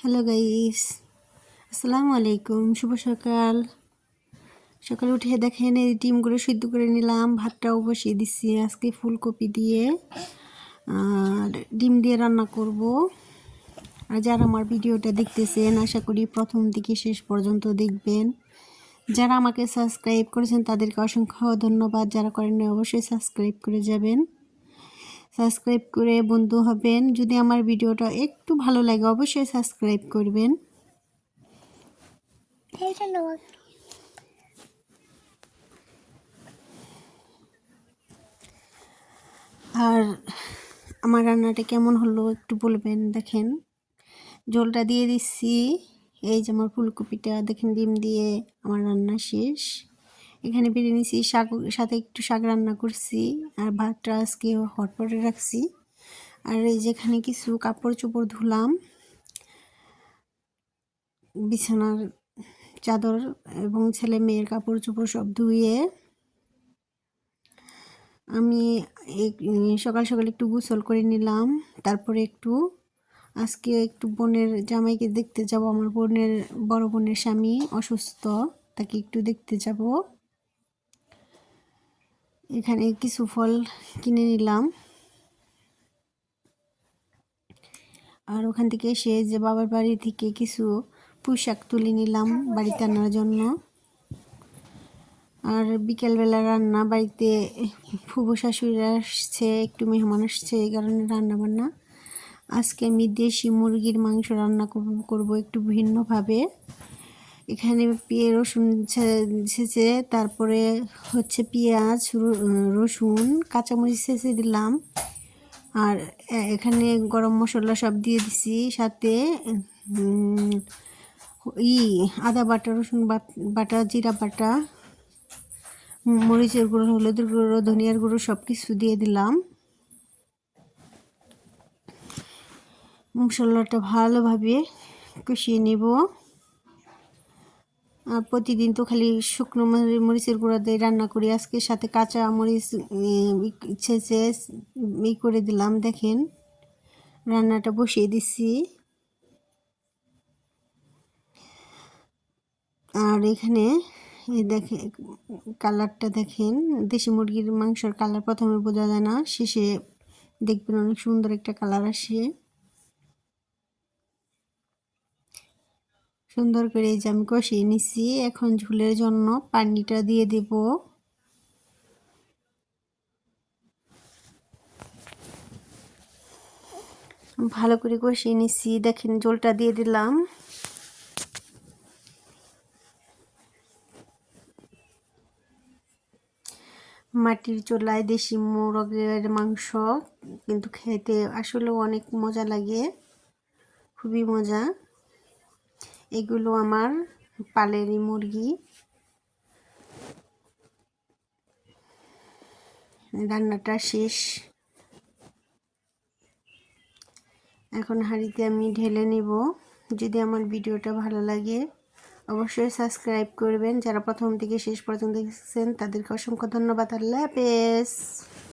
Hello guys, আসসালামু আলাইকুম। শুভ সকাল। সকালে উঠে দেখেন এই ডিমগুলো সিদ্ধ করে নিলাম, ভাতটাও বসিয়ে দিচ্ছি। আজকে ফুলকপি দিয়ে আর ডিম দিয়ে রান্না করব। আর যারা আমার ভিডিওটা দেখতেছেন আশা করি প্রথম থেকে শেষ পর্যন্ত দেখবেন। যারা আমাকে সাবস্ক্রাইব করেছেন তাদেরকে অসংখ্য ধন্যবাদ। যারা করেননি অবশ্যই সাবস্ক্রাইব করে যাবেন, সাবস্ক্রাইব করে বন্ধু হবেন। যদি আমার ভিডিওটা একটু ভালো লাগে অবশ্যই সাবস্ক্রাইব করবেন। আর আমার রান্নাটা কেমন হলো একটু বলবেন। দেখেন ঝোলটা দিয়ে দিচ্ছি। এই যে আমার ফুলকপিটা দেখেন ডিম দিয়ে আমার রান্না শেষ। এখানে বেড়ে নিয়েছি শাক, সাথে একটু শাক রান্না করছি। আর ভাতটা আজকে হটপটে রাখছি। আর এই যেখানে কিছু কাপড় চোপড় ধুলাম, বিছানার চাদর এবং ছেলে মেয়ের কাপড় চোপড় সব ধুয়ে আমি সকাল সকাল একটু গোসল করে নিলাম। তারপরে আজকে একটু বোনের জামাইকে দেখতে যাব। আমার বড় বোনের স্বামী অসুস্থ, তাকে একটু দেখতে যাব। এখানে কিছু ফল কিনে নিলাম। আর ওখান থেকে এসে যে বাবার বাড়ি থেকে কিছু পোশাক তুলে নিলাম বাড়িতে আনার জন্য। আর বিকেলবেলা রান্না, বাড়িতে ফুফু শাশুড়িরা আসছে, একটু মেহমান আসছে, এই কারণে রান্না বান্না। আজকে আমি দেশি মুরগির মাংস রান্না করব একটু ভিন্নভাবে। এখানে রসুন ছেঁচে, তারপরে হচ্ছে পেঁয়াজ, রসুন, কাঁচামরিচ ছেঁচে দিলাম। আর এখানে গরম মশলা সব দিয়ে দিছি, সাথে আদা বাটা, রসুন বাটা, জিরা বাটা, মরিচের গুঁড়ো, হলুদের গুঁড়ো, ধনিয়ার গুঁড়ো সব কিছু দিয়ে দিলাম। মশলাটা ভালোভাবে কষিয়ে নেব। আর প্রতিদিন তো খালি শুকনো মরিচের গুঁড়া দিয়ে রান্না করি, আজকে সাথে কাঁচা মরিচ ছেঁচে করে দিলাম। দেখেন রান্নাটা বসিয়ে দিচ্ছি। আর এখানে দেখেন কালারটা, দেখেন দেশি মুরগির মাংসের কালার প্রথমে বোঝা যায় না, শেষে দেখবেন অনেক সুন্দর একটা কালার আসে। সুন্দর করে এই যে আমি কষিয়ে নিচ্ছি। এখন ঝোলের জন্য পানিটা দিয়ে দেব। ভালো করে কষিয়ে নিচ্ছি। দেখেন ঝোলটা দিয়ে দিলাম। মাটির চুলায় দেশি মুরগের মাংস কিন্তু খেতে আসলেও অনেক মজা লাগে, খুবই মজা। এগুলো আমার পালেরই মুরগি। রান্নাটা শেষ। এখন হাঁড়িতে আমি ঢেলে নেব। যদি আমার ভিডিওটা ভালো লাগে অবশ্যই সাবস্ক্রাইব করবেন। যারা প্রথম থেকে শেষ পর্যন্ত দেখছেন তাদেরকে অসংখ্য ধন্যবাদ। আল্লাহ হাফেজ।